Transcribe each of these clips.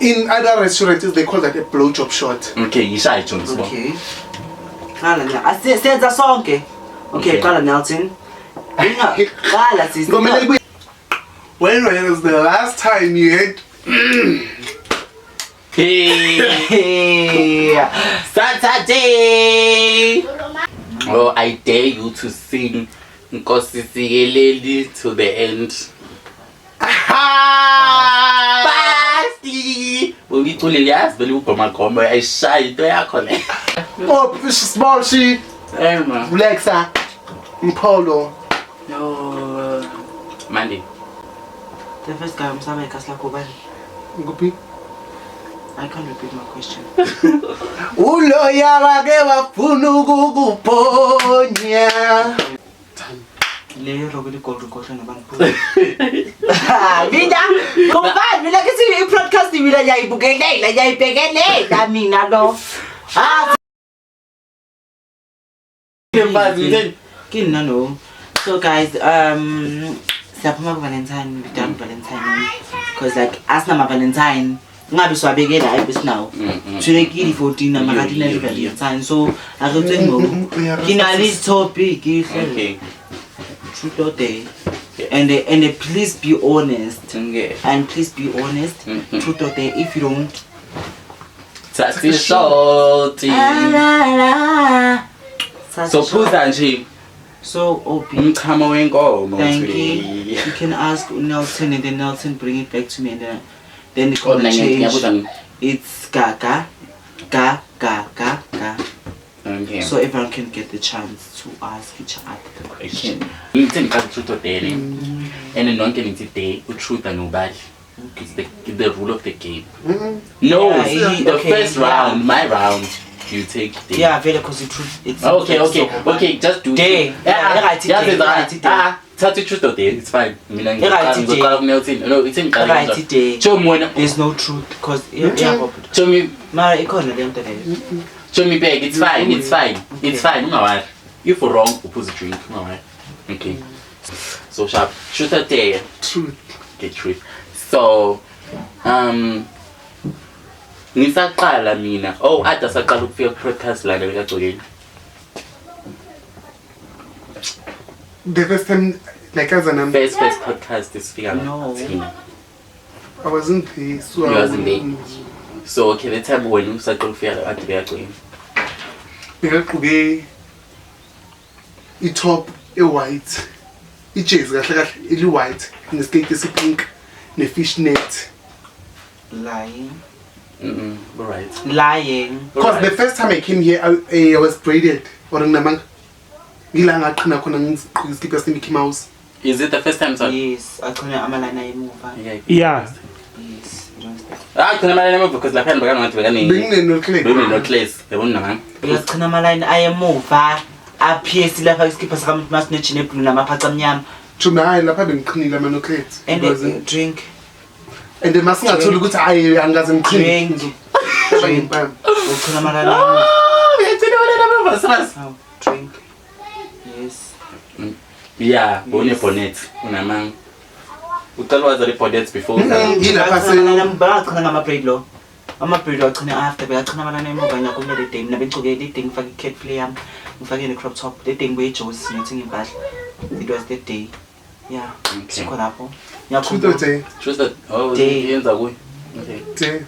In other restaurants, they call that a blowjob shot. Okay, yishaya Jones. Okay. Qala na. Senza sonke. Okay, qala Nelson. Qala sis. When was the last time you had Hey, Saturday. Oh, I dare you to sing Nkosi Sikeleli to the end. Basti. We told Elias, but you come and come. I shy to your colleague. oh small sheet, Lexa, Polo? No, Mandy. The first guy I'm saying Kasla Koba. Gupi. I can't repeat my question. Ulo ya wage wafunu kukuponya. Le robili call record na bantu. Mina, kumba mina kasi i-broadcast mina yayibukele, yayibhekele, mina lo. Ah. Kinna no. So guys, siyaphuma ku Valentine, we done Valentine because like asina Valentine ngabe swabekela ayibis now. Tshwelekile 14 na makatina le Valentine. So akutse ngo kina list topic Okay. Truth or dare. And please be honest. And please be honest. Truth or dare. If you don't, That's the shorty. So Puza nje. So Obi, Come away and go. thank you. You can ask Nelson and then Nelson bring it back to me and then it's gonna change. It's Gaga. Okay. So everyone can get the chance to ask each other the question. It's in the truth or dare. And then non getting today, truth and nobody. It's the rule of the game. No, Yeah, the okay, first round, my round, you take day. Yeah, very because it's Okay, just do day. it. Yeah, Tell the truth or dare, it's fine. I mean, no, it's in right today. Show me. There's no truth because Show me. Mara ikona le nto leyo. Show me back. It's fine. Okay. It's fine. No worry. If you're wrong, oppose a drink. No worry. Okay. So sharp. Truth or dare? Truth. Okay, truth. So, ngisaqala mina. Oh, ade saqala ukufika podcast la lekagcokeni. The first time, like as an First podcast is fika No. I wasn't there, so You wasn't there. So okay, the time when usaqala ukufika ade lekagcokeni. Bekagqoke i-top e-white, ijezi kahle kahle ili-white, neskate esi-pink, ne-fishnet. Lying. Alright. Lying. Because the first time I came here, I was braided. Or nginamanga ngilanga qhina khona ngisiqhika iskipa se-Mickey Mouse. Is it the first time, sir? Yes, akhona amalana emuva. Yeah. Yes. Khona amalana emuva because lapha ngathi bekane. Benginenoclace. Yabona man. Yes, khona amalana ayemuva. Aphiesi lapha iskipa sakamuntu masinejini eblue namaphatha amnyama. Jona hayi lapha bengiqhinile ama-noclates. And drink. And then masingatholi ukuthi hayi angaze ngiqhine. Drink. Khona amalana emuva. Oh, Drink. Yes. Yeah, bone bonnet. Unamang. Uqala wazi le bonnets before. Ngilapha khona ngama-braid lo. Ama-braid lo achine after bekachina amalana emuva ngiyakumele le day mina bengigcoke le day ngifake i-cat flare yami ngifake ne-crop top le day ngibuye ejozi ngiyothenga impahla. It was that day. Yeah. Sikho lapho. Truth or dare? Truth that oh Day. yenza kuyi. Okay. Dare.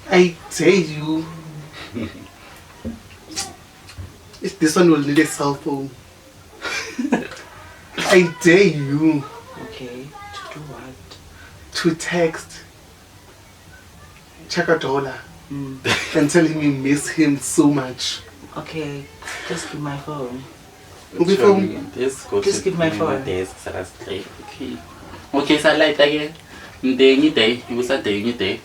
I dare you. This one will need a cell phone. I dare you Okay. To do what? to text Chaka Dollar and tell him you miss him so much. Okay. Just give my phone. Okay, phone. Just give my phone. Okay. Okay, so like again. Day, you was a day.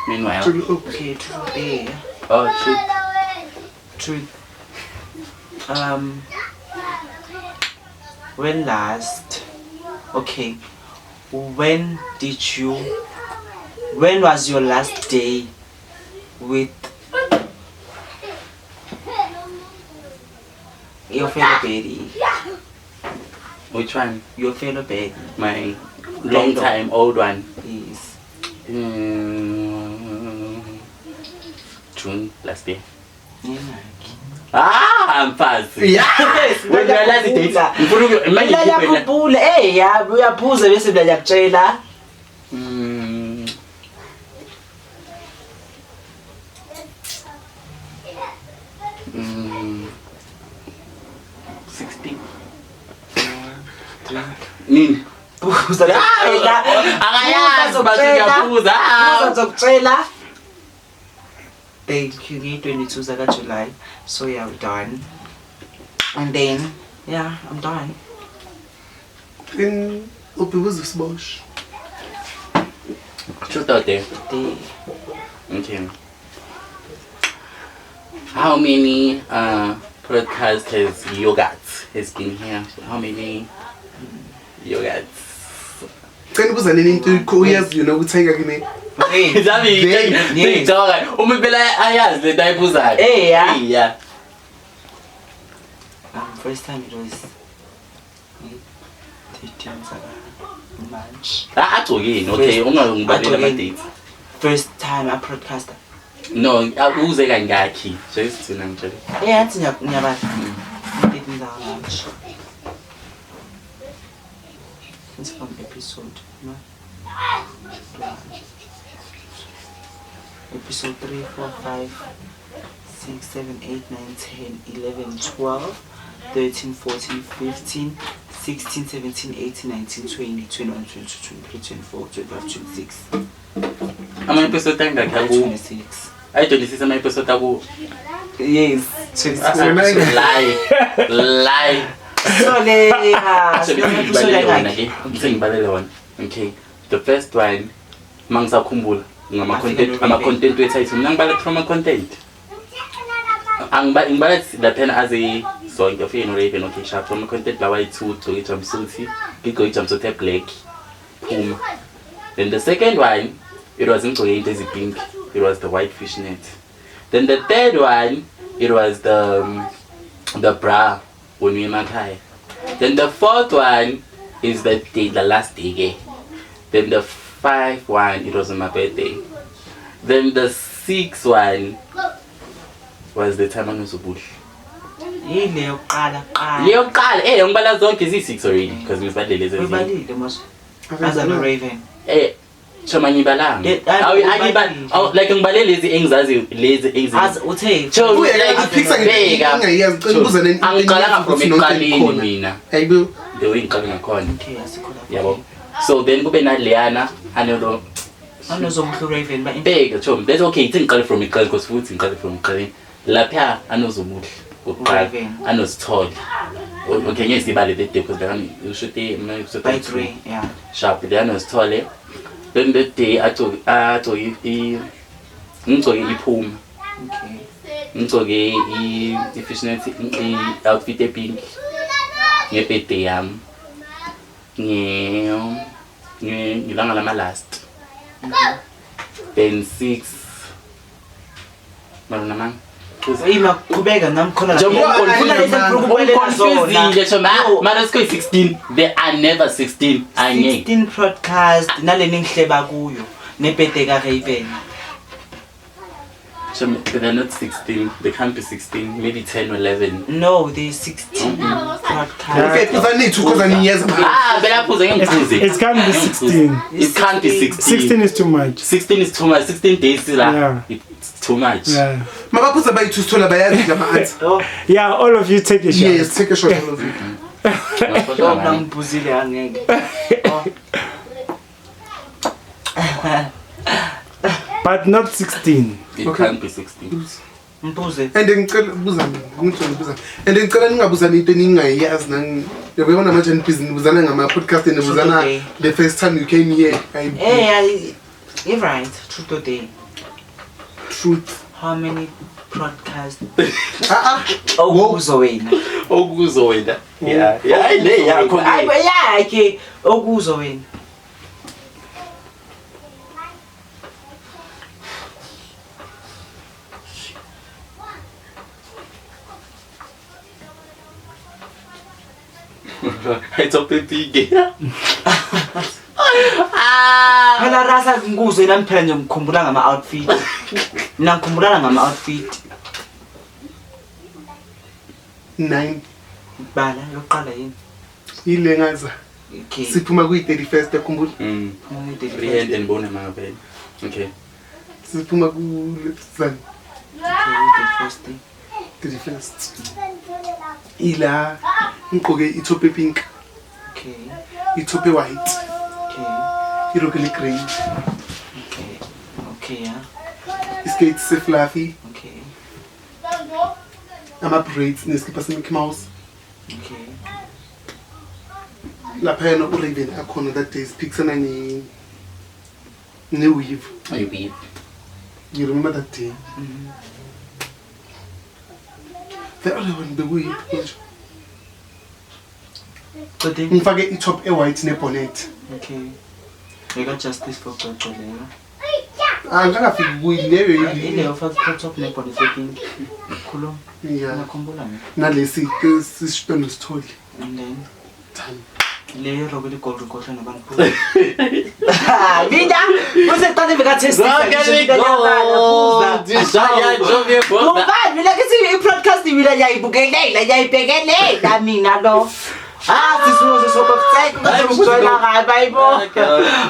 Meanwhile. Okay, truth there. Oh, Truth. When last? Okay. When was your last day with your fellow baby? which one? Your fellow baby. My Long time, old one. Yes. June last year. Yeah. I'm fast. Yeah. When you realize it, Mina yakhumbula yabo uyaphuza bese mina yakutshela. 16. Nini? Phuza Akayazi bathi ngiyaphuza. Uzokutshela. Thank you. 22 zaka July. So yeah, we're done. And then yeah, I'm done. In Upibuza Sbosh. Truth out there. Okay. How many podcasts has Yogurt has been here? How many yogurts? Can you buza nini into uyazi yona ukuthenga kini? Zabi ngicabanga uma phela ayazi le tayibuzayo. Yeah. First time it was 13 March. Athokini, okay, ungayibalela ama dates. First time I broadcasted. No, uze kangaki? Just to ngitshela. Athi ngiyabala. 13 March. It's from episode, no? Episode 3, 4, 5, 6, 7, 8, 9, 10, 11, 12, 13, 14, 15, 16, 17, 18, 19, 20, 21, 22, 23, 24, 25, 26. Ama episode angaki aku? 26. Ay 26 ama episode aku. Yes, 26. Lie. So Ngibale one. Okay. The first one mangisakhumbula ngama content wethu mina ngibala from content. Ngibala laphana as a song of Raven, okay, sharp from content lawa i2 to jumpsuit, ngigqoke jumpsuit black. Puma. Then the second one, it was ngigqoke into pink. It was the white fishnet. Then the third one, it was the bra when we makai. Then the fourth one is the last day. Then the fifth one, it was on my birthday. Then the sixth one was the time I was bush. Leyo qala. Ngibala zonke zi6 already because ngibadele lezi. Ubalile mos. As a Raven. Chama ngibalanga. Like ngibale lezi engizazi lezi as uthe angiqalanga from eqaleni mina. Hayibo. The way ngiqala ngakhona. Okay, asikhona. Yabo. So then kube naleyana anelo anozomhlu Raven ba bega chom. That's okay. Ithi ngiqale from eqaleni because futhi ngiqale from eqaleni. Lapha anozomuhle. Uqala anosithole. Okay, ngeke sibale the day because you should by 3, yeah. Sharp the anosithole. Then the day ngigcoke iphuma. Okay. Ngigcoke i-fishnet i-outfit epink. Ngebirthday yami. Ngilanga lama last. Then 6 Maruna man. Ima kubeka namkhona la. Mara sko 16. They are never 16. 16 broadcast naleni ngihleba kuyo nebirthday ka Raven. They're not 16. They can't be 16. Maybe 10 or 11. No, they're 16 broadcast. Okay, because I need to It can't be 16. It can't be 16. 16 is too much. 16 is too much. 16 days Yeah. It's too much. Yeah. Mabapuza by to stola bayazi my aunt. Yeah, all of you take a shot. Yes, take a shot all of you. Nambuzile angeke. But not 16. It can't be 16. Mbuze. And then buza ngicela. And then ngicela ningabuzana into eningayazi nang yabona manje nibhizi nibuzana ngama podcast nibuzana the first time you came here. You're right. Truth today. Truth. How many broadcasts? Okuzo wena. Yeah. Okay. Okuzo wena. It's up to Rasa nguzwe nami phela nje ngikhumbula ngama outfit. Mina ngikhumbulana ngama outfit. 9 Bala yoqala yini? ile ngaza Okay. siphuma kuyi-31st yakhumbula Freehand and bone amabele. Okay. siphuma ku-Lefton 31st ila ngigqoke itop epink Okay. itop e-white Okay. iroke le-grey Okay. Okay, yeah. iskate se-fluffy Okay. ama-braids neskipa se-Mickey Mouse Okay. lapha yena u-Raven akhona that day siphikisana ne-weave. You beat. You remember that day? The other one bekuyi But then, ngifake i-top e-white ne-bonnet okay. We got justice for God, yeah. angakafiki kuyileyo Ile offer top neck on the second. Khuluma. ya Ngakhumbula mina. nalesi sisitolo sitholi And then Done. le robele gold record nabantu. Mina useqale bekathesta. Ngoba mina kithi i-broadcast mina yayibukelela yayibhekelela mina lo. Sisuze sokutheka ukujoyina ngayi bayibo.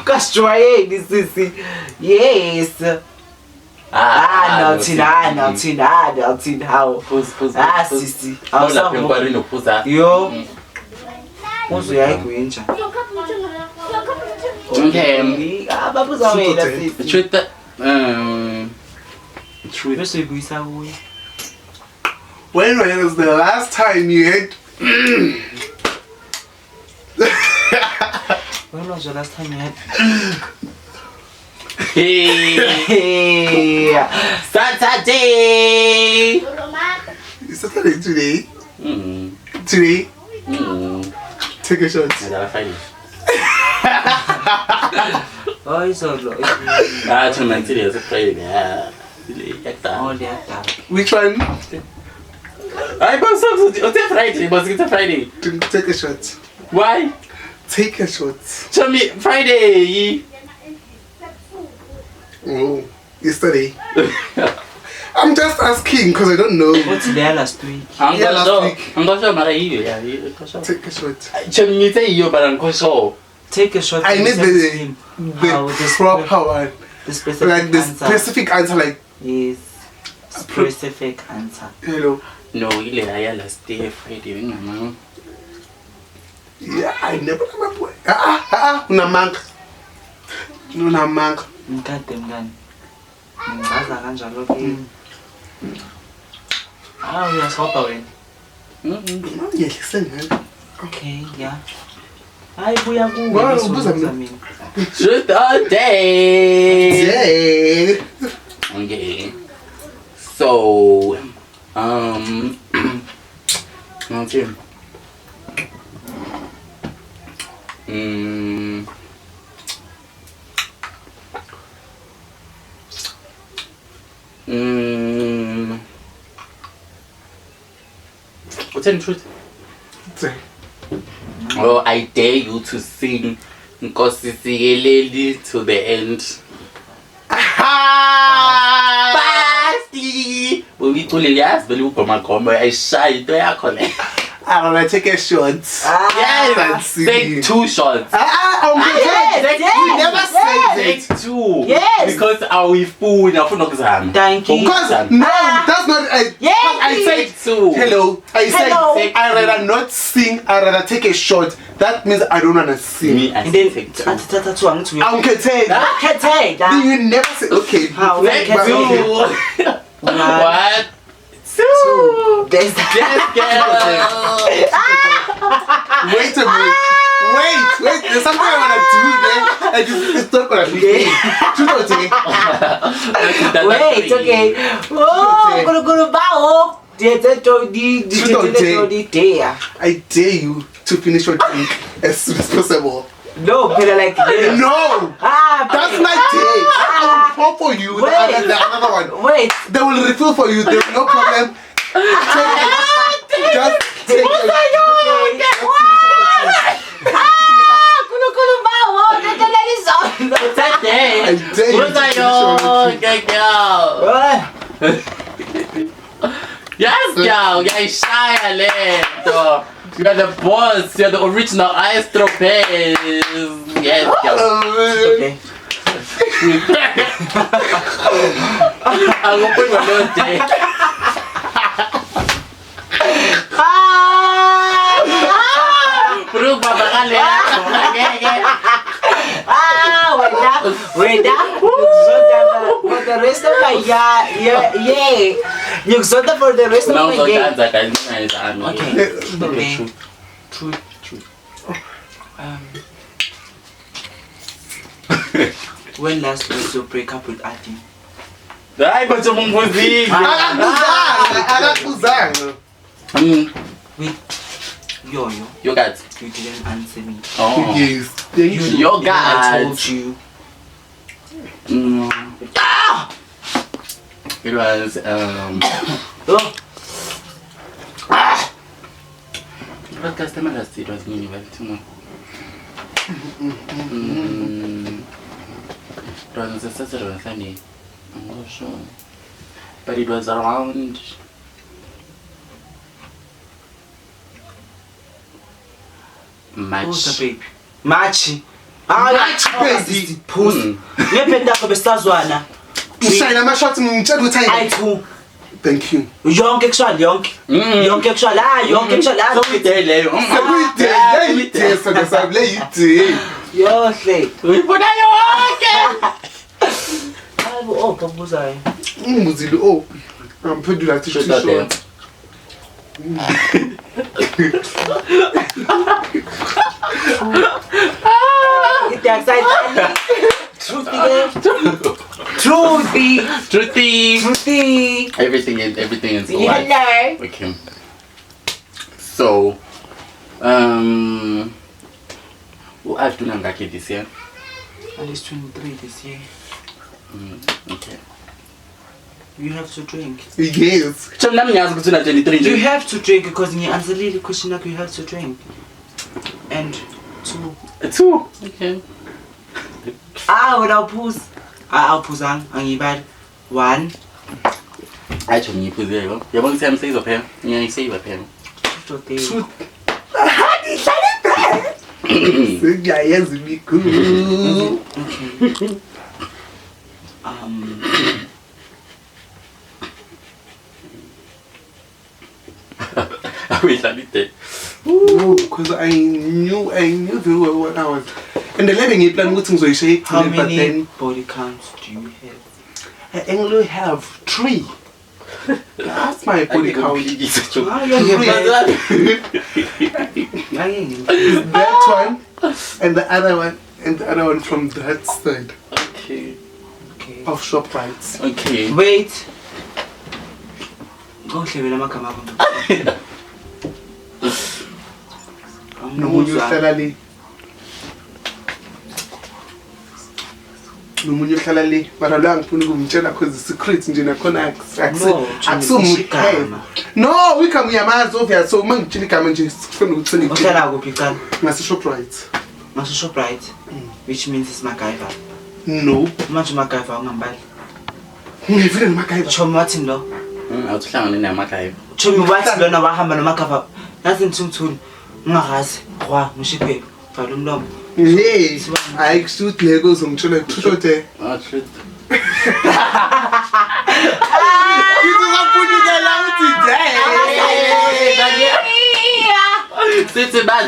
Kasijwayeli sisi. Yes. No, Tina, how? Sisi. Yo. Uzuyayigwinja. Okay. Babuza wena sisi. Truth. Bese uyibuyisa kuye. When was the last time you had When was the last time you had? Hey. Saturday. It's Saturday today? Today? Take a shot. Oh, it's all low. Today is a Friday. Oh, they are dark. Which one? I was it's Friday, but it's a Friday. Take a shot. Why? Take a shot. Tell me Friday. Oh, yesterday. I'm just asking because I don't know. What's there last week? I'm Yeah, not last sure. week. I'm not sure, but you. Take a shot. Tell me you, but I'm not sure. Take a shot. I and need send the him how proper one. the specific Like the answer. specific answer, like, Yes. Specific answer. hello. No, I last day Friday. Yeah, I never know my boy. Unamanga. Unamanga. Mkade mngani. Ngizaza kanjalo ke. Uyasopa wena. Yeah, listen, man. Okay, yeah. Hayi buya kuwe Well, bese ubuza ubuza mina. mina. Truth or day. Yeah. Okay. So, okay. What's the truth? Say. Oh, I dare you to sing Nkosi Sikeleli to the end. Basti! We call it yes, but look my combo. I shy to your colleague. I wanna take a shot. Yes, take 2 shots. You never said Take it. 2. Yes. Because I will fool in a phone exam. Thank you. Because no, that's not. Yes, I said 2. hello. I said Hello. I rather not sing. I rather take a shot. That means I don't wanna sing. Me, I And then take 2. athatha two angithi uya. Uncontained. Akhethe. You never say okay. How? Take Okay. 2. What? 2. There's Yes, girl. Wait a minute. Wait. There's something I wanna do there. And it's not gonna be. Wait, okay. Oh, guru bao. I dare you to finish your drink as soon as possible. No, but like No. That's my day. I will pour for you. The Wait. another one. Wait. They will refill for you. There's no problem. Just take it. Saturday. I dare you. What's that, yo? Yes, girl. You're shy, Aleto. You are the boss. You're the original Aestropes. Yes, girl. Okay. I'm gonna put my little day. Puro babakali ako. Wait up. For the rest of my yeah. Yugzonda for the rest of No, my so game. that's like Okay. Okay. True. When last was your breakup with Ati? Ay, ba't yung mumbuzi? Akakuzanga. Wait. Yo. You got. You didn't answer me. Oh. Yes. You I got. told you. It was Oh. what customer last it was me well too. It was a Saturday or Sunday. I'm not sure. But it was around Who's March. the baby? Machi. Machi baby. Pussy. Ngependa ko besazwana. Ushayela ama-shots ngitshela ukuthi I too. Thank you. Yonke actually yonke. Yonke actually. Yonke actually. Sekuyidele. Sekuyide sona sami leyide. Yohle. Uyibona yonke. Hayibo kabuzayo. Ungibuzile ophi. Ngamphendula athi Shut up, short. Get the outside. Truthy. Everything is life. Hello. Okay. So, I've done ngakhe this year. And it's 23 this year. Okay. You have to drink. Yes. Chomna mnyazi ukuthi una 23 You nje. have to drink because you answer the question like you have to drink. And two. 2. Okay. Without pause. Awuphuzanga angibali. 1. Acho ngiyiphuze yebo. Yabona ukuthi yami seyizophela. Ngiyayisave phela. Truth. Sengiyayenza imikhulu. Okay. Wait, I need that. No, because I knew very well what I was. And the living it plan ukuthi ngizoyishaya How ekugcineni, but many then body counts do you have? I only have 3. That's my body count. That one and the other one and the other one from that side Okay. of ShopRite. Okay. Wait. Ngohlebela amagama akho. Nomunye uhlala le. Nomunye uhlala le. Mara la ngifuna ukumtshela cause secret nje nakhona akusumukhe. No, we come uyamazi obvious so mangitshela igama nje sifuna ukuthini. Uhlala kuphi qala? Ngase ShopRite. Ngaso ShopRite. Which means it's MacGyver. No. Manje MacGyver ungambali. Ngivile noMacGyver. Chomi wathi lo. Awuhlangane namakhaya. Chomi wathi lona wahamba noMacGyver. Nathi ngithunthuni. Ungazi. Kwa ngishiphe. Vala umlomo. Hey, I shoot Legos ngitshela kushote. Oh, truth.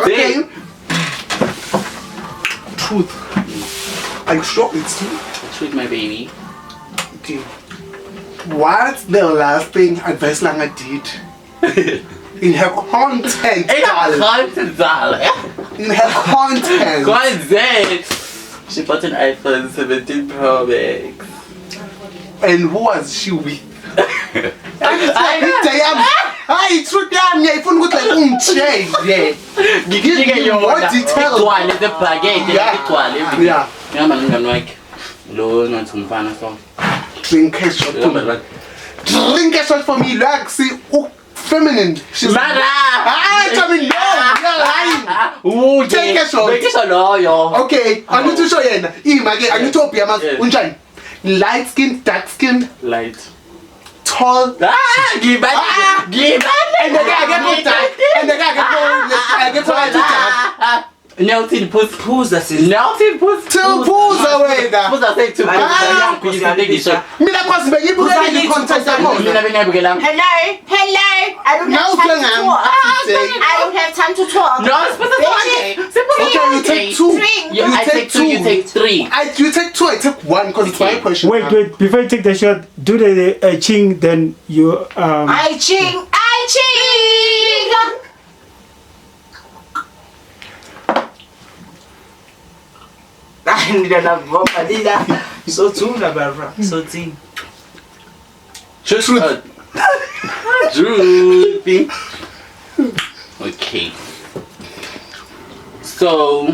Okay. Truth. Are you sure it's true? Truth, my baby. Okay. What's the last thing Advice Langa did? In her content, darling. In her content. Content. She bought an iPhone 17 Pro Max. And who was she with? Hayi truth yami ngiyayifuna ukuthi like ungitshele. Give me more details. Igcwale lebhakede igcwale. Yeah. Ngihamba nomngane wakhe. Lo ngathi umfana so. Drink a shot for me. Drink a shot for me. Like see feminine. She's Mara. I mean no. Hayi. Take a shot. Take a shot loyo. Okay, angithi usho yena. Ima ke angithi opia manje. Yeah. Unjani? Light skin, dark skin, Light. tall. Gibani. Gibani. And the guy get dark. And the guy get dark. Nelson Puss. Phuza sis. Nelson Puss. Phuza wena. Phuza say two. Mina kwazi beyibuka ni contact yakho. Mina bengabukelanga. Hello. I don't Now have time to Flangham, talk. today. I don't have time to talk. No, it's supposed to Okay, you take two. I take two, you take three. You take two, I take one because it's my question. Wait. Before you take the shot, do the ching. Then you I ching. Ndina bomba lila. So tuna barra. So tin. Truth. Okay. So,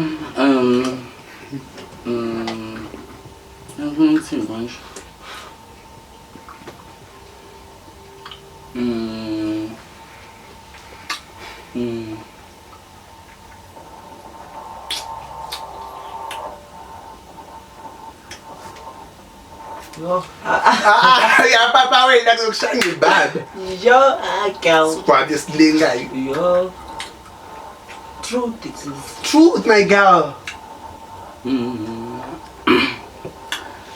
Yo. Yeah, Papa, wait, that's so shiny bad. Yo, girl. Squad is lingai. Yo. Truth is. Truth, my girl.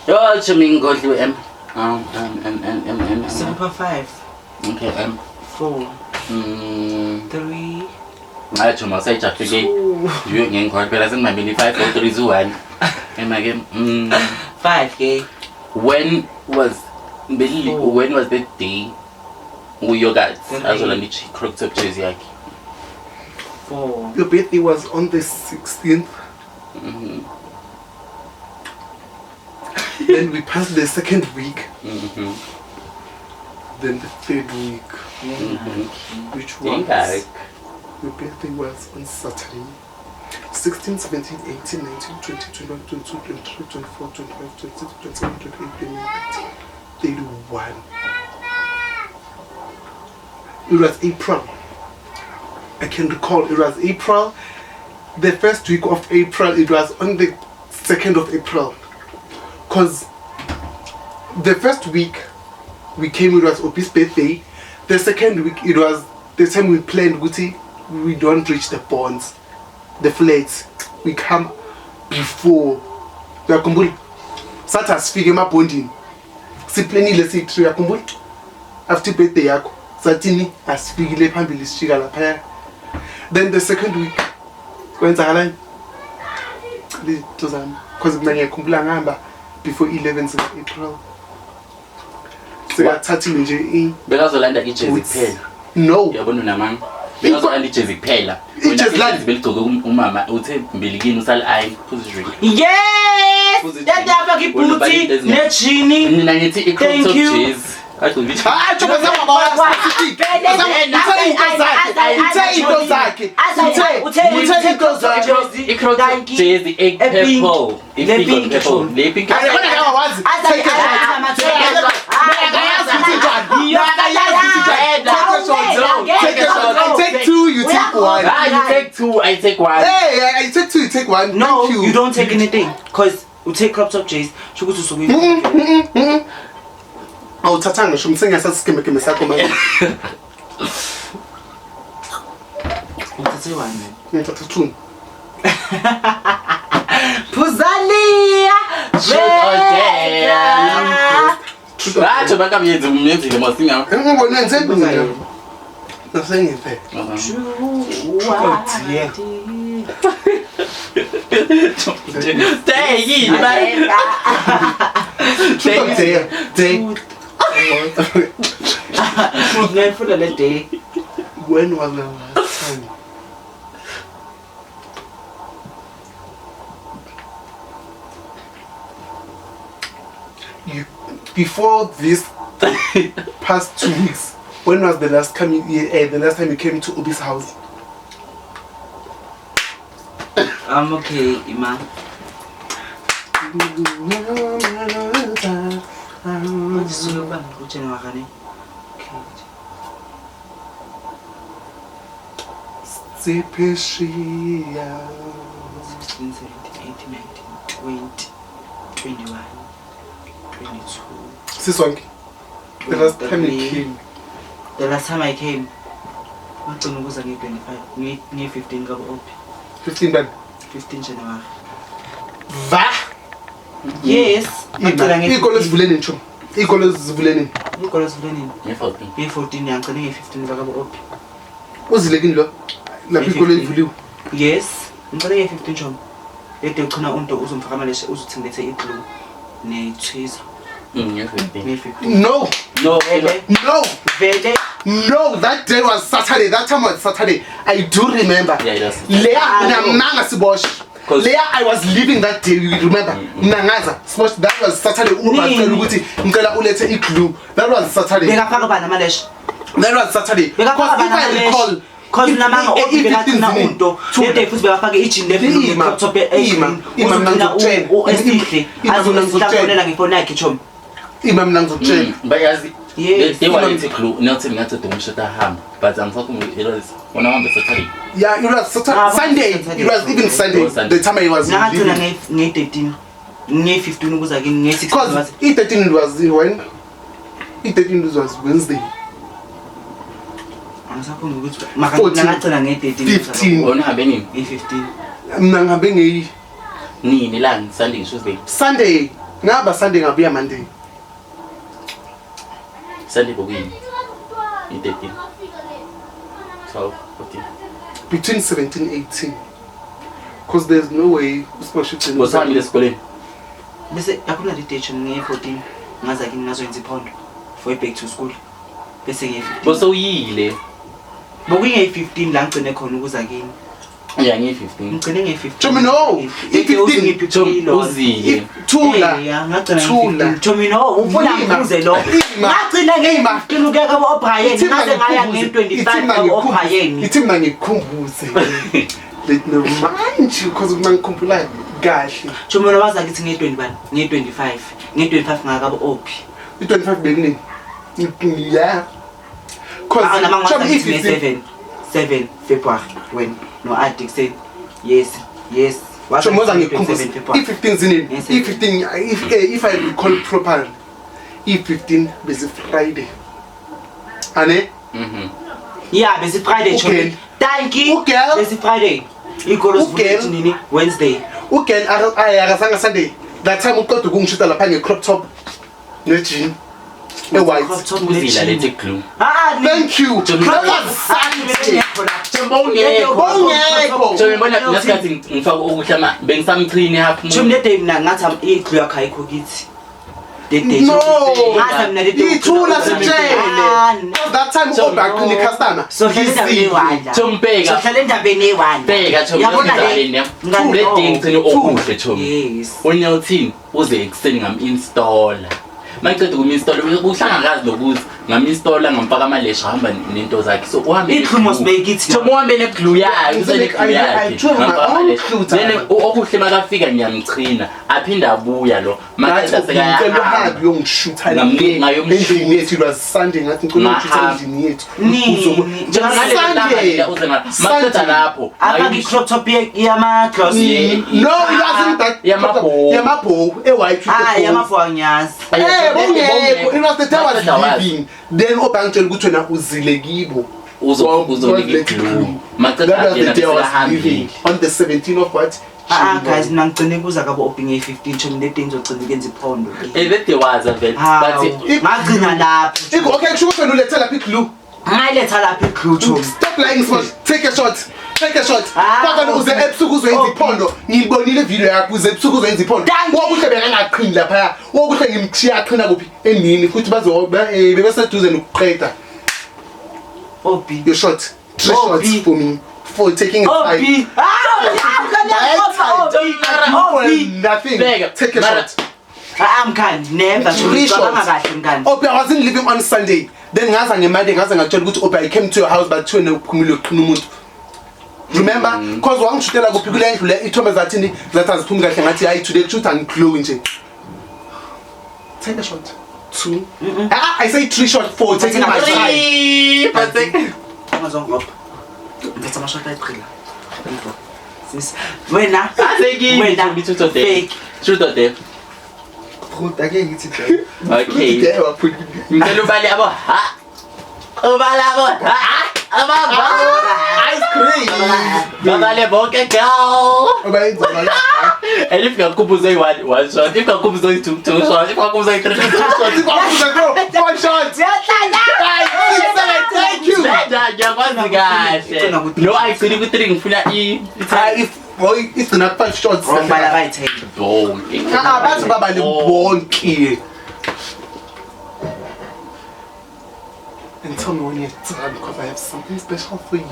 Yo, Chamingo, M. M. 7.5. Okay, M. 4. 3. I told myself, I figured you ain't quite better than my mini 5 4 3 2 1. And my game. 5K. When was the day with your guys? As well as the crop top jersey yaki. 4. Your birthday was on the 16th. Then we passed the second week. Then the third week, which was your birthday was on Saturday. 16, 17, 18, 19, 20, 21, 22, 23, 24, 25, 26, 27, 28, 29, 30, 31. It was April. I can recall it was April. The first week of April, it was on the 2nd of April. Because the first week we came, it was Opi's birthday. The second week, it was the time we planned, we don't reach the bonds. The flats, we come before. Yakumbul, Sata sifike emabhondini. Siplanile sithi yakumbul. After birthday yakho, sathini asifikile phambili sishika lapha. Then the second week, kwenzakalani? Lizozami, because mina ngiyakhumbula ngihamba before 11th of April. Sekathathile nje Bekazolanda ijezi kuphela. No. Yabona namanga. Bekazolanda ijezi kuphela. Ijezi lani? Beligcoke umama uthe mbilikini usala ayi phuzizwe. Yes! That have a booty, nechini. Mina ngithi i-crop top jersey. Athi ngithi Ah, choba zama bawa specific. i-crop top jersey purple. Le pink. I take two, you take one. You take two, I take one. Hey, I take two, you take one. No, Thank you don't take anything. Because we take crop top chase. She goes to so Oh, tatanga, she msenga sasa skeme sako manje. What's the one? Ngithatha two. Puzalia! Bathi bakamyenza umyenzile masinga. Ngibona nzenza. Nasengiphe. Stay yini man. When was the last time? Before this past 2 weeks, when was the last time you came to Obi's house? I'm okay, Ima. Sipheshiya. 16, 17, 18, 19, 20, 21, 22. Sisonke. The last time you 23. came. The last time I came, ngagcina ukuza nge-25 nge-15 kabo-ophi 15 bani. 15 January. Va. Yes, ngagcina Iy'kole zivule nini ntsho? Iy'kole zivule nini? iy'kole zivule nini? nge-14 nge-14 yangigcina nge-15 zakabo-ophi. Uzilekini lo? Lapho iy'kole ivuliwe. Yes, ngicela nge-15 ntshomo. Yede ukhona unto uzomfaka amaleshe uzuthi ngilethe i-glue ne-tweezer nge-15 nge-15. No. no Vele, No. vele. No, that day was Saturday. That time was Saturday. I do remember. Yeah, that's Leah, Namanga Sibosh. Leah, I was leaving that day. You remember? Nangaza Sibosh. That was Saturday. Ngicela ulethe iglue. That was Saturday. Bekafaka bani amaleshe? That was Saturday. Because Bekafaka if bani I recall, amaleshe? Cause namanga ophi bekagcina unto. Yede futhi bekafaka i-jean le-blue crop top e-green. Uzogcina u-esihle. Azosihlafonela ngefoni yakhe tshomo. Imam Nangzokutshela. bayazi Yes. they walethi glue nathi ngathi umshada ahamba but angisakhuluma it was wona hamba Saturday Yeah, it was Sunday. It was even Sunday. The time I was Ngagcina leaving. nge-13 nge-15 ukuza kini nge-16 Because E13 was when? E13 was Wednesday. angisakhona ukuthi 14, ngagcina nge-13 15. wona hambe nini nge-15 Mina ngihambe nini la Sunday Tuesday Sunday. Ngaba Sunday ngabuya Monday. Sunday bokuyini i-13 12 14 Between 17 18. Because there's no way uSiboshithini. bosahambile esikoleni bese akuna le-date nge-14 ngaza kini ngazoyenza iphondo for i-back to school bese nge-15 bosowuyile bokuyi-15 la ngigcine khona ukuza kini ya nge-15 ngigcine nge-15 Chomi, no. I-15 uzile Thula. Thula. Chomino ufuna ngibuze lo ngagcina nge-15 uke kabo O'Brien ngaze ngaya nge-25 kabo O'Brien Ithi mina ngikukhumbuze. Let no manje because mina ngikhumbula kahle. Chomino waza kithi nge-20 bani nge-25 nge-25 ngakabo ophi I25 beginning. Yeah. Cause nama Chomi, ngaza kithi if nge-7 February when no Adik said yes Chomi waza ngikukhumbuze. 7 February I15 zini. Yes, I15 if I recall properly. I15 bese Friday. Ane? yeah bese Friday Chomi Okay. thank you Okay. bese Friday ikolo Okay. sivuthi nini Wednesday Ugel akasanga Sunday. That time uqodo kungishita lapha nge-crop top ne-jean e-white. uzila lethi glue Thank you. That was Sunday. Bongekho. so ngibona ngasikhathi ngifaka okuhle bengisamchini half Chum le day mina ngathi iglu yakho ayikho kithi. The day. No. Ngathi mina le day. Ithula sitshele. That time ubaqini customer. So hlale endabeni eyi-1 la. Chombeka. So hlale endabeni eyi-1. bheka Chomi Yabona le. le ding ngicine okuhle Chomi Yes. uNelton uze ekuseni ngam-installa mangiceda ukum-installa uhlangakazi nokuthi ngam-installa ngamfaka amalesha ahamba nento zakhe so uhambe Iglu must be kithi. Chomi uhambe neglue yakhe I tried my own glue then time. okuhle makafika ngiyamchina aphinde abuya lo Ngicela maqeda uhambe uyongishutha Ngayomshoot. endlini yethu. It was Sunday ngathi ngicela ungishutha Ngahamba. endlini yethu. Nini. maqeda lapho Afaka i-crop top yama-gloss. No, it wasn't that. Yamabhowu. Yamabhowu e-white with the bow. Yamafo angiyazi. Bongekho. It was the day I was Maqeda wazi. leaving. Then obangitshela ukuthi wena uzile kibo. uzonika iglue maqeda That was the yena day I was besehambile leaving. On the 17th of what? Guys mina ngigcine kuza kabo ophi nge-15 Chum le day ngizogcina ukwenza iphondo. that day was a vele Hawu, but ngagcina lapho. Okay, kusho ukuthi wena ulethe lapha iglue. Ngayiletha lapha iglu Chum. Stop lying, Smart. Take a shot. Take a shot. Ah, Kwakona uze ebusuku uzoyenza iphondo. Ngibonile video yakho uze ebusuku uzoyenza iphondo. Thank you. Wokuhle bekangaqhini lapha. Wokuhle ngimchiya aqhina kuphi? Enini futhi bebeseduze nokuqeda. Ophi. Your shot. 3 Oh, shots B. for me. For taking a fight. Ophi. Nothing. Take a shot. Mkhani never 3 ngicabanga shots. kahle mkhani. Opi, I wasn't living on Sunday. Then ngaza ngeMonday ngaza ngatshela ukuthi Opi, I came to your house but wena uphumile uqhina umuntu. Remember? Because wangishutela kuphi kule ndlu le ithombe zathini zathi aziphumi kahle ngathi hayi today shoot angiglow nje. Take a shot. 2. I say 3 shots for taking my time. Angazongopha. Ngiphethe amashoti ayiqhila. Sis. Wena. Wena. Fake. Truth or dare? Goed, I can't get it. Okay. Ngicela ubale abo. Ha. Ubale abo. Ha. Ice cream. Babale bonke girl. About And if you're couple one shot, if you're couple two shots, if you're couple three shots. One shot. Thank you. Ngiyakwazi kahle. No ayisini ukuthi ngifuna It's not 5 shots. Ngombala bayithe. bonke. Bathi babale bonke. And tell me when you're done because I have something special for you.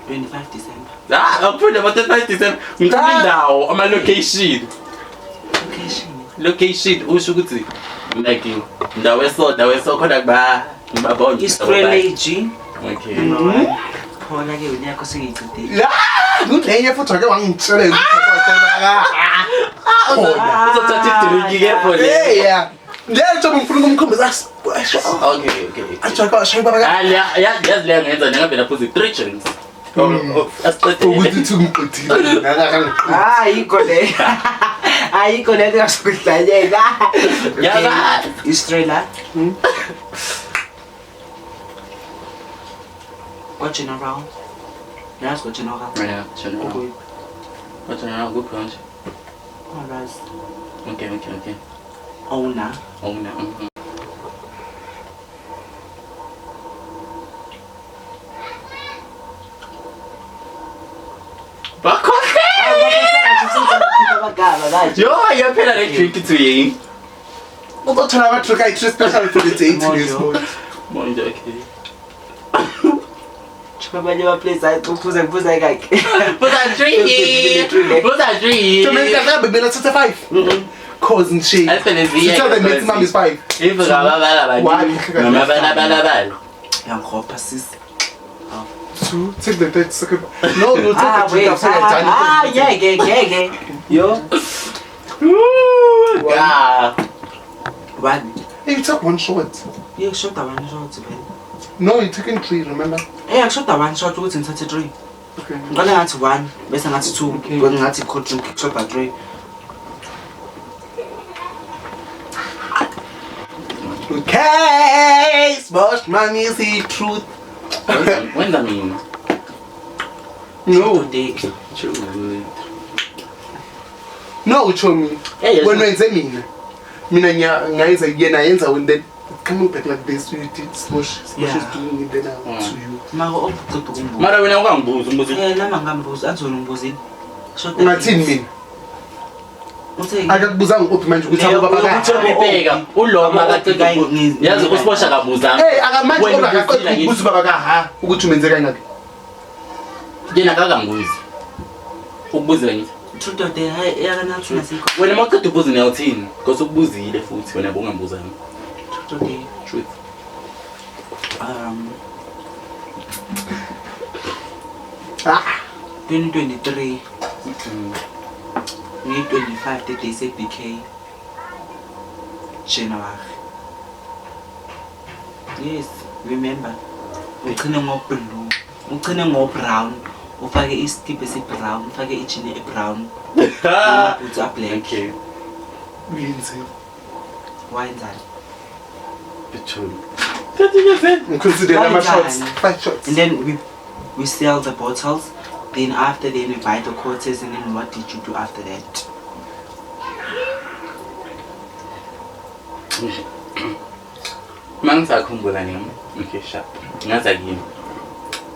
25 December. Upfuna about 5 December. Ngicela indawo ama location. Location usho ukuthi like ndawo eso khona ngibabona. Istrelegy. Okay. Khona ke unyaka sengicide. Ngudlenye futhi ake wangitshela Uzothatha drink ke for le. yeah. Njengoba ngifuna ukumkhombisa special. Okay. Ajaka shayi baba. Yazi le ngenza ngabela phuzi 3 drinks. Ukuthi thumqothile. Ayikho le. Ayikho le ngasukuhlanyela. Yaba. Istrela. What general? Yes, what general? Yeah, general. What's general good punch? Alright. Okay. Owner. Owner. Bakhohle! Yo, yaphela le drink to yini? Uzothola abantu ka special for the date this morning. Manje okay. Chibabanye ba place ayiphuza kake. But I drink. To make that baby let's 5. Cause and she. Tell the maximum is 5. If bala. Yangkhopha sis. 2 take the 30 second. No, take the drink after you're done. Yeah. Yo. Yeah. One. Hey, you took 1 shot. Yeah, shot that 1 shot, man. No, you're taking 3, remember? Yeah, shot that 1 shot ukuthi ngithathe 3. Okay. Ngale ngathi 1 bese ngathi 2, ngoba ngathi cold drink shot that 3. Okay, smash money is the truth. When that mean? No, True. no, show me. Hey, When I say mina ngayenza yenza when then coming back like this, you did smash is doing it then to you. Mako obuqeda ukumbuza. Mara wena ungangibuza umbuzo. Lama ngambuza azona ngibuzini. Shot. Ungathini mina? Akakubuza ngophi manje ukuthi abo baba Ubheka ulo makaqeda yazi usibosha kabuza. Hey, akamanje kodwa akaqeda ukubuza baba ka ha ukuthi umenze kangaki. Yena akakangibuzi. Ukubuzela ngithi Truth or dare yakanathi nasikho. wena maqeda ubuza niyawuthini because ukubuzile futhi wena bongambuzanga. Truth or dare. Truth. 2023. May 25 the day say BK January. Yes, remember. Uqhine ngoblue, uqhine ngobrown, ufake iskipa esibrown, ufake ijini ebrown. Boots are black. Okay. Uyenzeni? Why that? Between. Consider my shots, 5 shots. And then we sell the bottles. Then after we buy the quarters, and then what did you do after that? Mangisakhumbula nami. Okay, sharp. Ngaza kimi.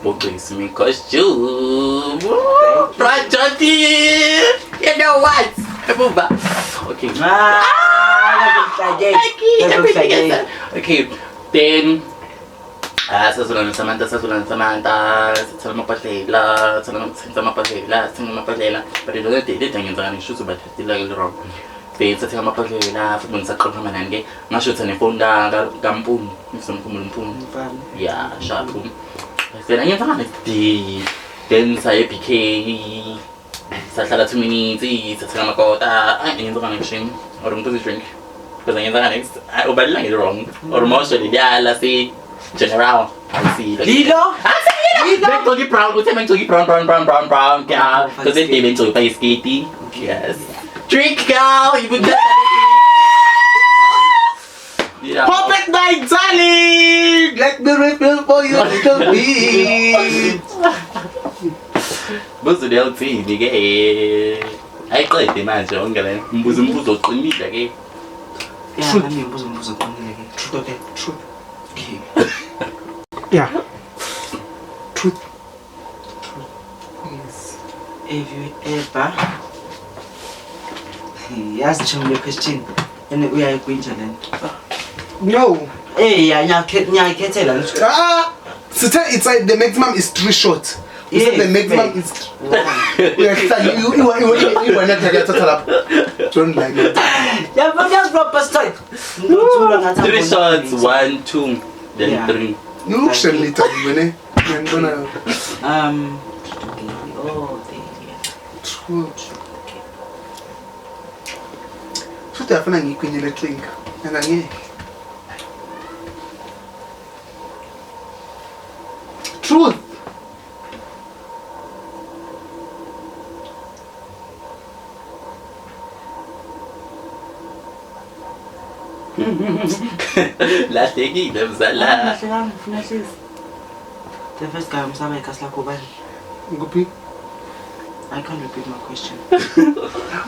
Bogqisi me costume. Projecti. You know what? Ebuba. Okay. Okay. Then sasula Samantha, sithola amapahlela, but it doesn't take ngenzani shoot ubathathela ke wrong. Then sathenga amapahlela futhi ngisaqoqa manani ke ngashutha nefoni kaMpumi, ngisemkhumula uMpumi. Yeah, sharp. Then ngenzanga next day. Then saye BK. Sahlala 2 minutes, sathenga amakota, ngenzanga ngisho or ngiphuza drink. Because ngenzanga next ubalila nge wrong. Or moshe lidala si general. I see. Lilo? I see Bengcoki brown, uthe bengcoki brown, girl. Because they bengcoki by skating. Yes. Drink, girl. You would get yeah. Pop it, my darling. Let me refill for you a little bit. Buzo delthi ke ayiqede manje ongela umbuzo oqinile ke. Yeah, nami ngibuza qonile ke. Truth, okay, truth. Okay. Yeah. Truth. Yes. Have you ever yazi question and uyayikwintsha lento. No. Eh nyakhethela nje. It's like the maximum is 3 shots. You said the maximum is. You were not don't like it. Yeah, proper style. 3 shots, 1, 2, then Yeah. 3. You should later, you know. Oh, Truth. Truth, I find you can let link. And then, truth. Lahlekile mzala. The first guy msaba ikasla kubani. Ngupi. I can't repeat my question.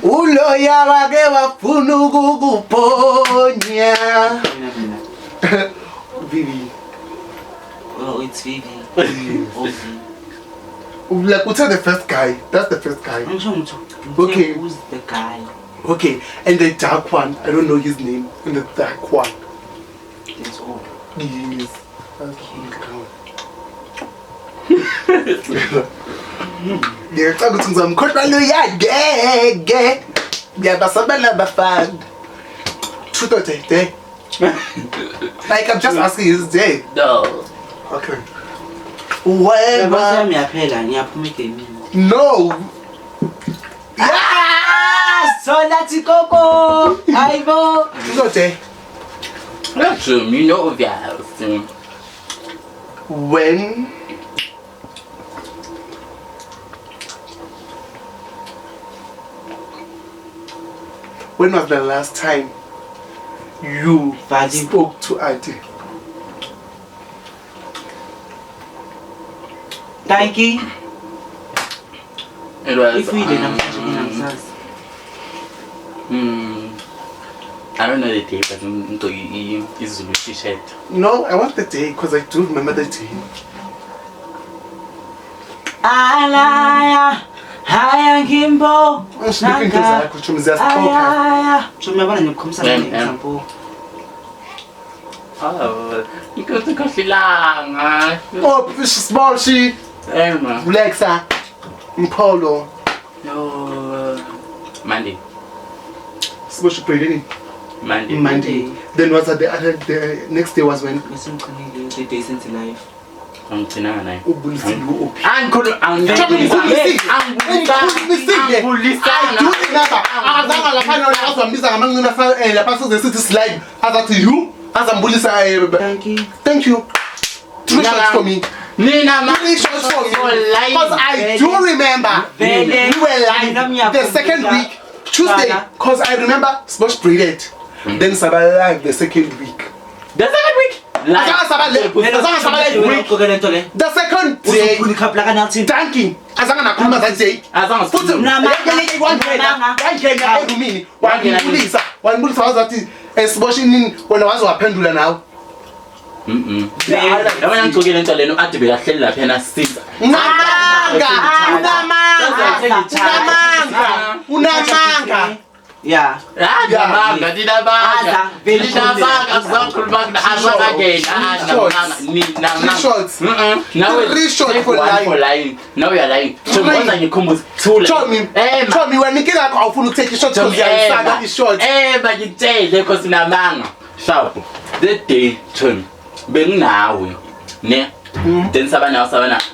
Uloya wake wafuna ukukuponya. Vivi. Oh, it's Vivi. Oh, Like, what's the first guy? That's the first guy. Okay. Who's the guy? Okay, and the dark one, I don't know his name. And the dark one. That's all. Yes. Ngiyacela ukuthi ngizamkhohlwa lo yagege. Ngiyabasabela bafana. Truth or day? Like I'm just asking, is day? No. Okay. Yabasa Whoever. miyaphela ngiyaphuma egamini. No. Solati koko. Aibo. No day. That's you know that. When was the last time you Vadi. spoke to Adi? Thank you. It was. If we did namhlanje I don't know the tape, but it's Zulu t-shirt. No, I want the day because I do remember the day. Alaya. Haya ngimbo. Speaking to Zach, which is just Aya. Chumebona ngikhomisa example. Oh, because long. Oh, small sheet, Emma. Lexa, Polo. No. Monday. Supposed to pray, didn't Monday. he? Monday. Then was that the next day was when? The day since life. Tonight. Ubulisiwe. Uncle, I do remember. Azange laphana azambisa ngamangcina lapha size sithi slide. Azathi you azambulisa. Thank you. 3 shots for me. 3 shots for me. Because I do remember we were live the second week, Tuesday. Because I remember Sbosh prayed it. Then Sabah live the second week. The second week? The second day. Thanking. Azange nakhuluma that day. Futhi wangena erumini wangibulisa wazathi esiboshini wena waze waphendula nawe. Yabona ngicokele into leno ade bekahleli lapha yena siza. Unamanga. Yeah. Manga, dinabanga, akuzakhuluma shots. Now 3 shots for lying. Now you are lying. So once I come 2 Show me when Nikita awufuna ukutake ishot because yayisaka ishot. Ngitshele because namanga. Sharp. That day Tom benginawe ne then sabana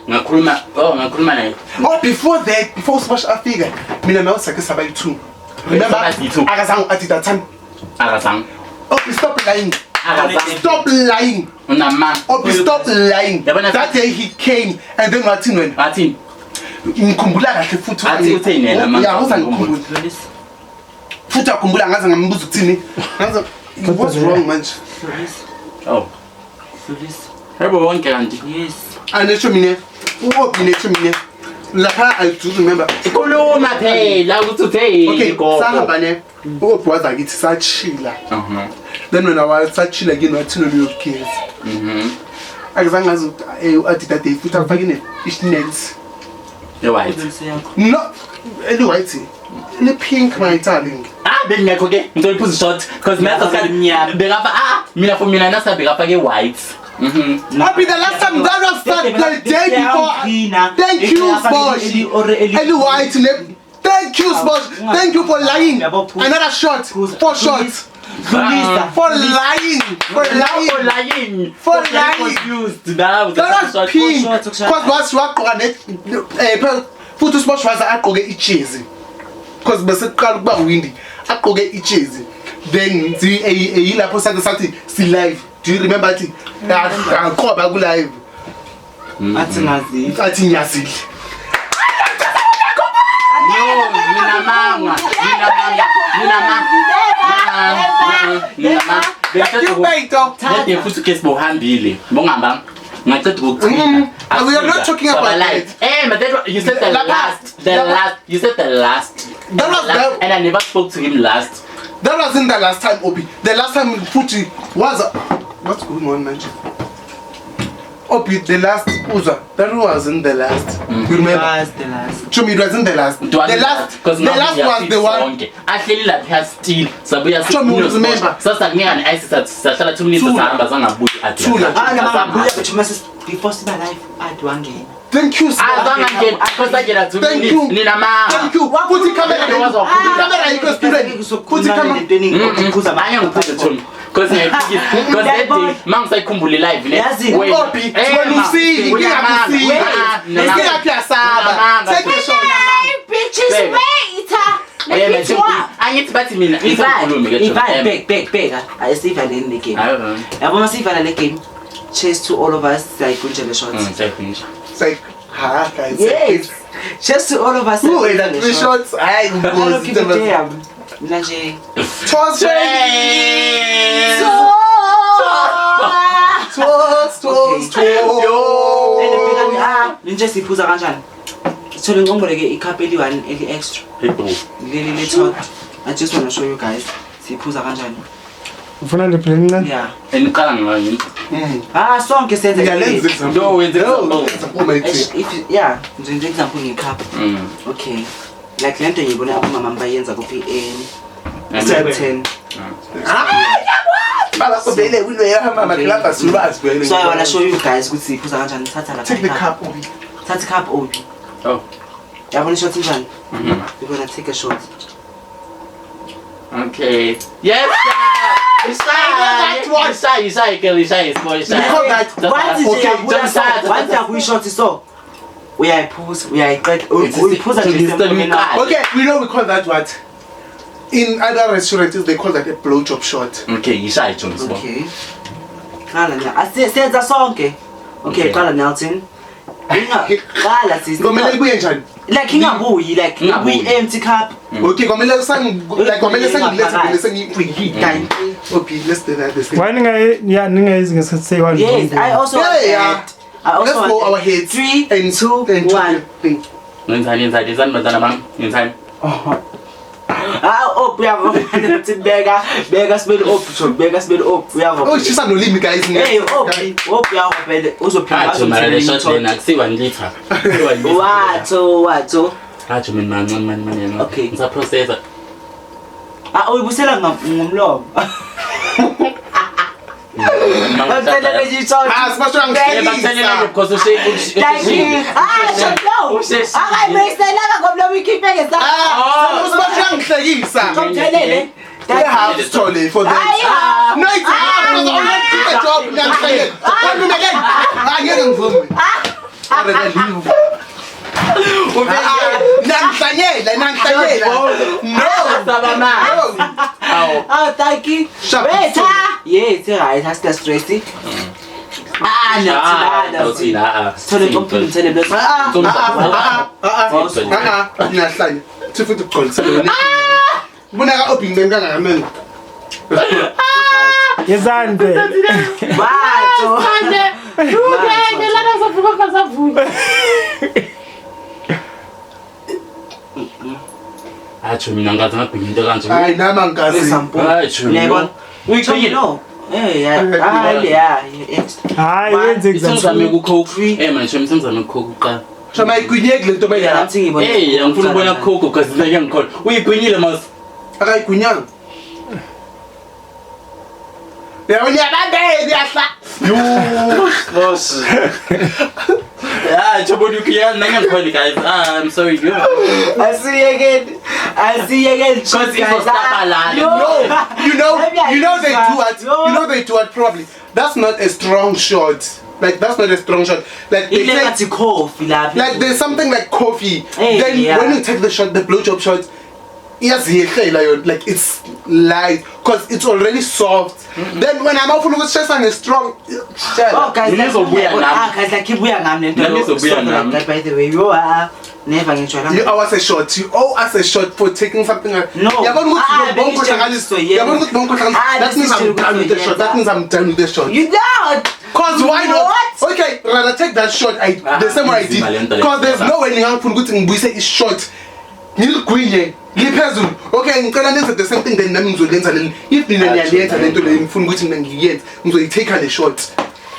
ngakhuluma naye. Oh, before Sbosh afika mina nawe sakhe sabayi 2. Remember? Akazange at that time. Akazange. Oh, stop lying. Stop lying. Unamanga. Obi, stop lying. Yabona That day he came and then wathini wena? Athini? Ngikhumbula kahle futhi. Athi utheni yena manje? Yeah, uzangikhumbula. Futhi akhumbula ngaze ngambuza ukuthini. Ngaze what's wrong manje? Oh. Yebo wonke kanti. Yes. Anesho mina. Uobi nesho mina. Lapha I do remember. Ikhuluma phela ukuthi utheni Okay, gogo. sahamba ne. Uobi waza kithi sachila. Then when I was sachila again wathini lokugeza. Akuzange ngazi ukuthi adida day futhi afake ne-nails. White. No, eli white. Eli pink my darling. Bengekho ke ngizoliphuza short because mina Mnyama. bengapha mina for mina nasa bengapha ke white. Happy the last time that was the day before. Thank you, Sposh. Eli white. Thank you, Sposh. Thank you for lying. Another shot. 4 shots. For lying. For lying. For lying. Confused now. That was pink. Because what's waqoka ne futhi Sposh waza aqoke ichezi. Because bese kuqala kuba windy. Aqoke ichezi. Then yilapho sathi si live. Do you remember it? Aqoba ku live. Athi ngazi. Athi nyazile. No, ninamanga. Lede futhi ke sibohambile. Bongamba. Ngicela ukuchina. We are not talking about that. But that you said the last. You said the last. That was the, And I never spoke to him last. that wasn't the last time, Obi. The last time Fuji was what's going on, man? Obi, the last Uza. That wasn't the last. You remember? The last. Show me, it wasn't the last. The last was the one. Actually, like has still. Sabuya. Show me, remember? Sasa ngiyani ayisithathu sashala 2 minutes sahamba zangabuyi athi. Before my life, I do again. Thank you, sir. Thank you. Thank you. Thank you. Put the camera. Put the camera. Because put the camera. I am put it on. Because that day, man say kumbuli live. Obi, when you see, you can't see. Let's get up here, Saba. Take a shot. Bitches, wait. I need to bet me. If I beg, I see if I didn't make it. I want to see if I like him. Chase to all of us, like Kunjele shots. It's like, guys. Yes. Chase to all of us. Who is that? 3 shots? I don't give a was. damn. Naje. Toss. Ninja siphuza kanjani? Sithole ngomboleke icup eli1 eli extra. Leli le tot. I just want to show you guys. Siphuza kanjani? Ufuna le plan na? Yeah. Eniqala ngayo. Sonke senze. Let's example. No, it's example. If yeah, njenze example ngecup. Okay. Like lento ngiyibona umama mbayenza kuphi 10. So I want to show you guys ukuthi siphuza kanjani. Thatha la. Take the cup, Obi. Thatha cup Obi. Oh. Yabona shot njani? We're going to take a shot. Okay. Yes, you shy, girl. You shy. Once we shot so. We are pause. We are great. We pause at Okay, we know we call that what? In other restaurants, they call that a blowjob shot. Okay, you shy, John. Okay. I said that song. Okay, call Nelson. Like hingabuyi, like we empty cup. Okay, komele sang let's okay, let's do that. Why ninga say one? Yes, I also let's go our heads. 3 and 2 1. Inside. Up, we have beggar spell up, we have oh, she's not leave me guys. Hey, up, we have also what? Okay. It's a processor. We busela ngomlomo. No. Thank you. yes, right, has the stressy. Nawuthina Thole komphela umthele bese. Ngiyahlanya. Futhi ugqolisele. Ubonaka obhingeni kangakanani. Yezande. Batho. Atsho mina ngathi ngabheka into kanje. Hayi nama ngikazi. Atsho Lebo. uyiqhiyile. No. Yeah. Hayi wenze Isizame exam. kucoke. Manje semzame kucoke uqala. Shama igwinyeki lento mayela. Ngifuna ukubona kucoke because ngeke ngikhona. Uyigwinyile mas. Akayigunyanga. Uyababeyahla. Boss. Yeah, chobodi ukiyana nangikhona guys. I'm sorry. I see you again. Because it was tapalala. You know they do it probably. That's not a strong shot. Like that's not a strong shot. Like they say, coffee. like there's something like coffee. Hey, then yeah. when you take the shot, the blowjob shot, yes, like it's light because it's already soft. Then when I'm out for the chest and it's strong, Oh, guys, like keep wearing by the way, you are never you owe us a shot. You owe us a shot for taking something like No. that means I'm done with the shot. That means I'm done with the shot. You don't. Cause why not? What? Okay, rather take that shot. The same way I did. Because there's no way you have to say it's short. You queen. Okay, ngicela nenze the same thing then nami ngizolenza leli. If nina niyalenza lento le ngifuna ukuthi mina ngiyenze, ngizoyitake le shot.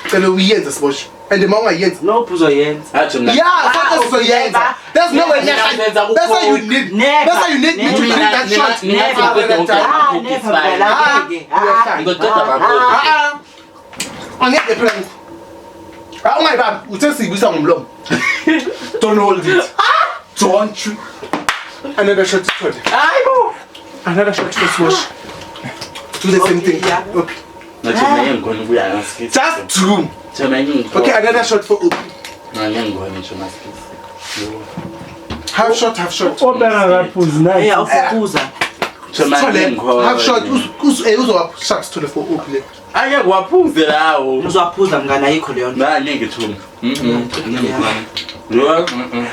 Cela uyenze sibosh. And the mama yenze. No puzo yenze. Yeah, that's so yenza. There's no way that's why you need. Never. That's why you need me to drink that shot. Angeke plan. Ungayibambi uthesibisa ngomlomo. Don't hold it. Don't you? Another shot to it. Another shot to wash. Do the same thing. Okay. Just two. Okay, another shot for Upi. Half shot. Opera rappers nice. Yeah, ufukuza. Half shot. Uzo sharps to the for Upi. Ake kwaphuze lawo. Uzwaphuza mngana ayikho leyo nto. Ngeke thumi.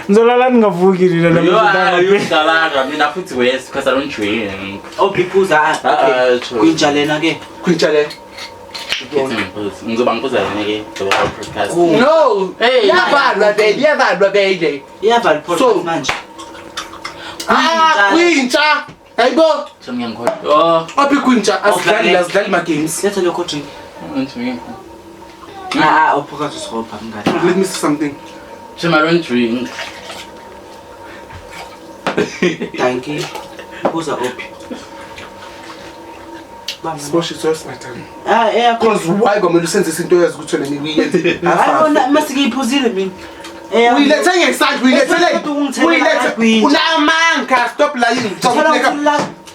Ngizolala ningavuki lina Uyodlala mina futhi west because I don't drink. Opiphuza. Okay. Kwinjalena ke. Quinchale. Ngizoba ngiphuza ke podcast. No. Hey. Yavalwa baby. Iyavala podcast manje. Quincha. Hayibo. Ngiyangikhola. Oh, Opi Quincha asidlali ma games. Letha lokho drink. Ophukaza usihopa mngana. Let me see something. I don't drink. Thank you. Phuza opi. Sposh is just my time. Yeah. Because why gomela usenze izinto yazi ukuthi wena niyenze. Ayibona masikiyiphuzile mina. Uyilethe ngesandla, uyilethe. Unamanka, stop lying.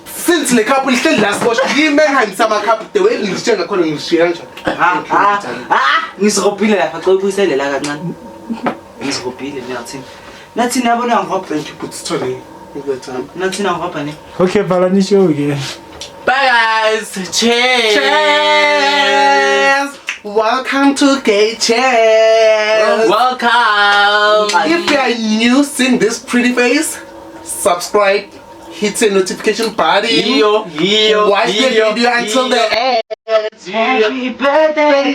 Since le couple ihleli la sposh, yimenhayim sama couple the way ngishaya khona ngishiya kanjani. Ngisirobhile lapha xa ubuyisele la kancane. Ngisirobhile niyathini. Nathi niyabona ngihopha Thank you, but story. nathi ngihopha ne. Okay, vala nisho ke. Bye guys. Cheers. Cheers. Welcome to Gay Cheers. Welcome. If you are new seeing this pretty face, subscribe, hit the notification button. Watch the video until the end. Happy birthday,